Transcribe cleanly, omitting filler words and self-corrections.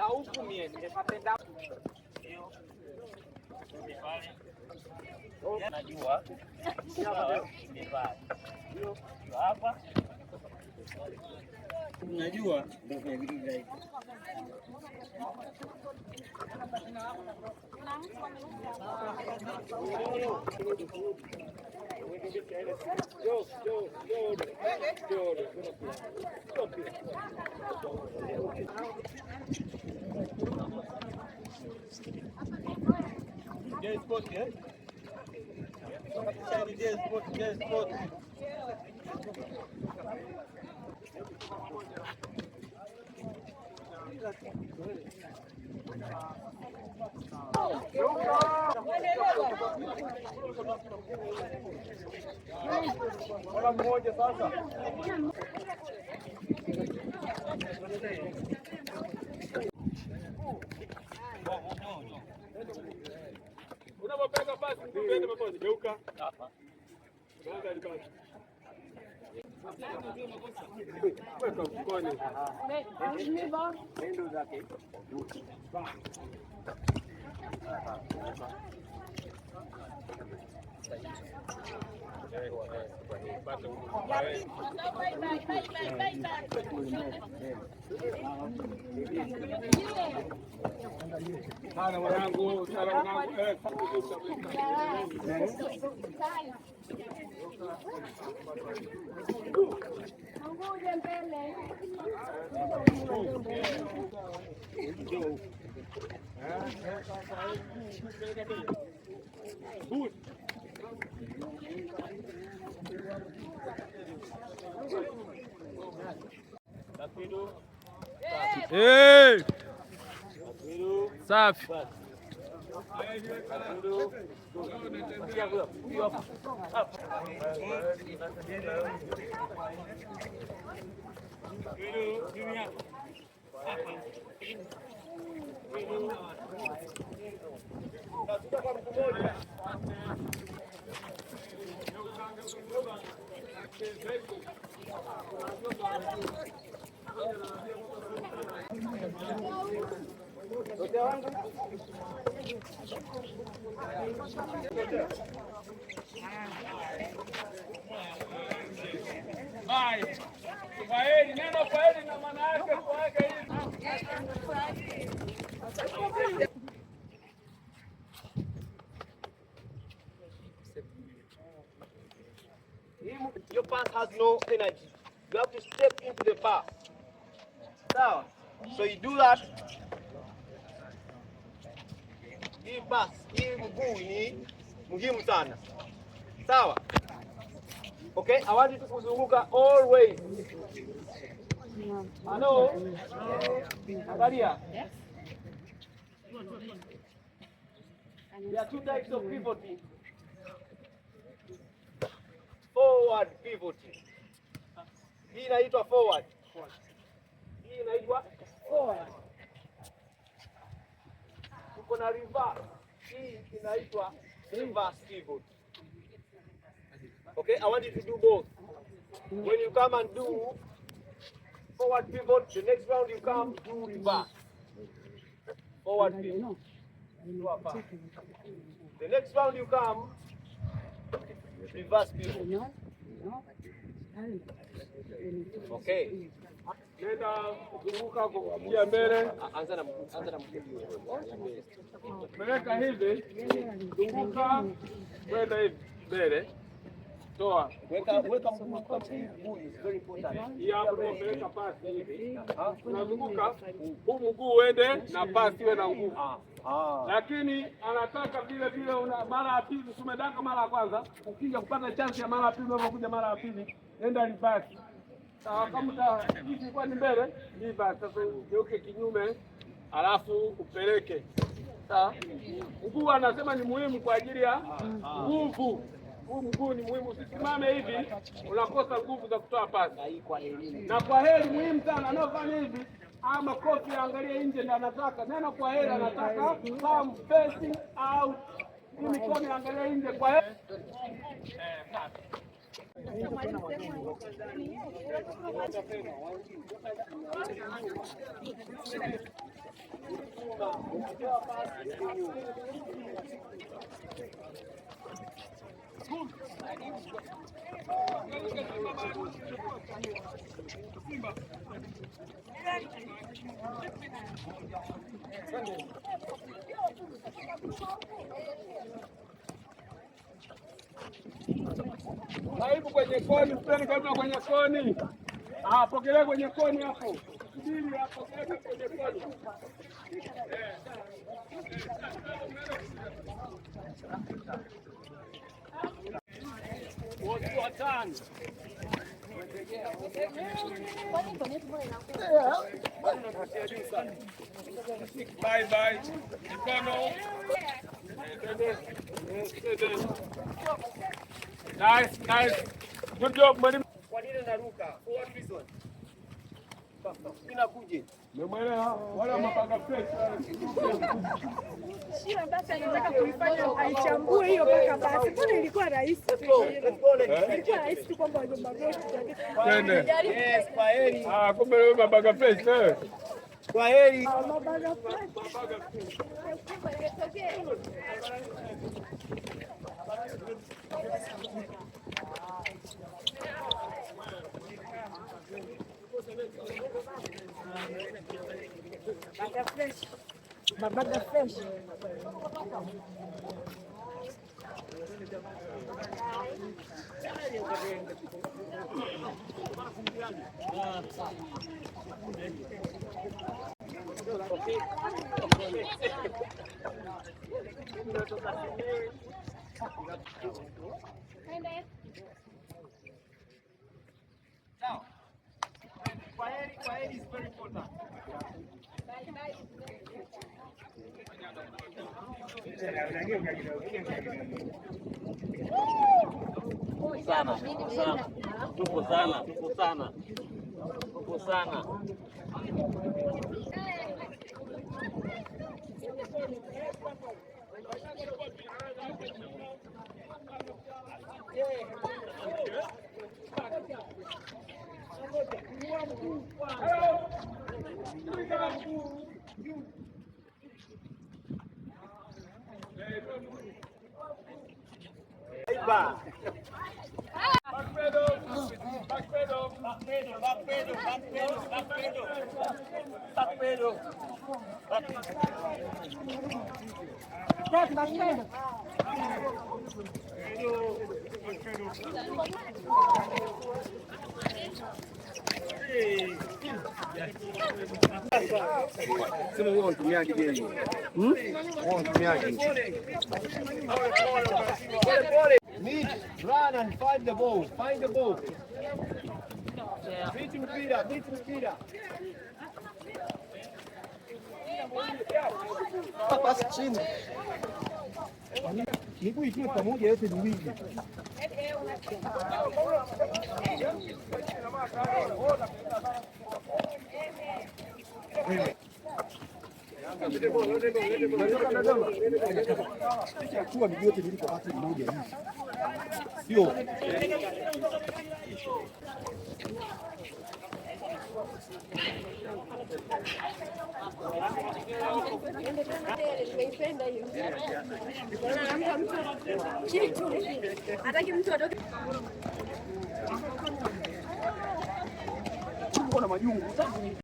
na huku mie nimepapenda najua hapa najua ndio kwa vitu hivi. Wala mmoja sasa. Unapopeka basi twende pamoja, geuka hapa. Geuka libaki. Weka mkono. Ndio zake. Sana wanangu, sana wanangu. Ngoja mbele. Hey! Safi. Kwaheri, neno kwaheri na maana yake kuaga hivi. Your pass has no energy. You have to step into the pass. Sawa? So you do that. Hii pass, hii mguu ni muhimu sana. Sawa? Okay, I want you to kuzunguka always. Hello? Angalia. There are two types of pivoting. Forward pivoting. Hii inaitwa forward. Hii inaitwa forward. Tuko na reverse. Hii inaitwa reverse pivot. Okay, I want you to do both. When you come and do forward pivot, the next round you come do reverse. Forward pivot. The next round you come reverse pivot. Okay. Nenda kuzunguka kuja mbele. Anza na mkuu. Peleka hivi. Zunguka kwenda hivi mbele. Toa. Weka mguu kwa mguu is very important. Hii hapo ndio peleka pasi hivi. Unazunguka huu mguu uende na pasi iwe na nguvu. Lakini anataka vile vile mara ya pili umedaka mara ya kwanza, ukija kupata chance ya mara ya pili unapokuja mara ya pili, nenda reverse. Sawa, kama hivi kwa ni mbele, reverse. Sasa ugeuke kinyume, alafu upeleke. Sawa? Mguu anasema ni muhimu kwa ajili ya nguvu. Huu mguu ni muhimu, usisimame hivi unakosa nguvu za kutoa pasi. Na kwa heri muhimu sana anafanya hivi, ama kofi angalie nje ndio anataka. Neno kwa heri anataka palm facing out. Hii mikono angalie nje kwa heri. Karibu kwenye koni, mpeni kabla kwenye koni. Pokelea kwenye koni hapo. Subiri hapo, pokelea kwenye koni. Watu watano. Bye bye. Mikono. Nice. Good job, mwalimu. Kwa nini naruka? For what reason? Inakuja. Mmemwelewa? Wala mapanga fresh. Shida basi anataka kuifanya aichambue hiyo mpaka basi. Mbona ilikuwa rahisi? Ilikuwa rahisi tu kwamba wajomba wote. Twende. Yes, kwa heri. Kumbe wewe mapanga fresh wewe. Kwa heri. Mabaga fresh. Mabaga fresh. Now, kwa heri is very important. Tuko sana. Sema wewe unatumiaje gani? Wewe unatumiaje? Meet, run and find the ball. Find the ball. Beat mpira. Pasi chini. Miguu ikiwa pamoja yote miwili. Chukua miguu yote miwili kwa wakati mmoja. Sio. Hataki mtu atoke. Kuna majungu.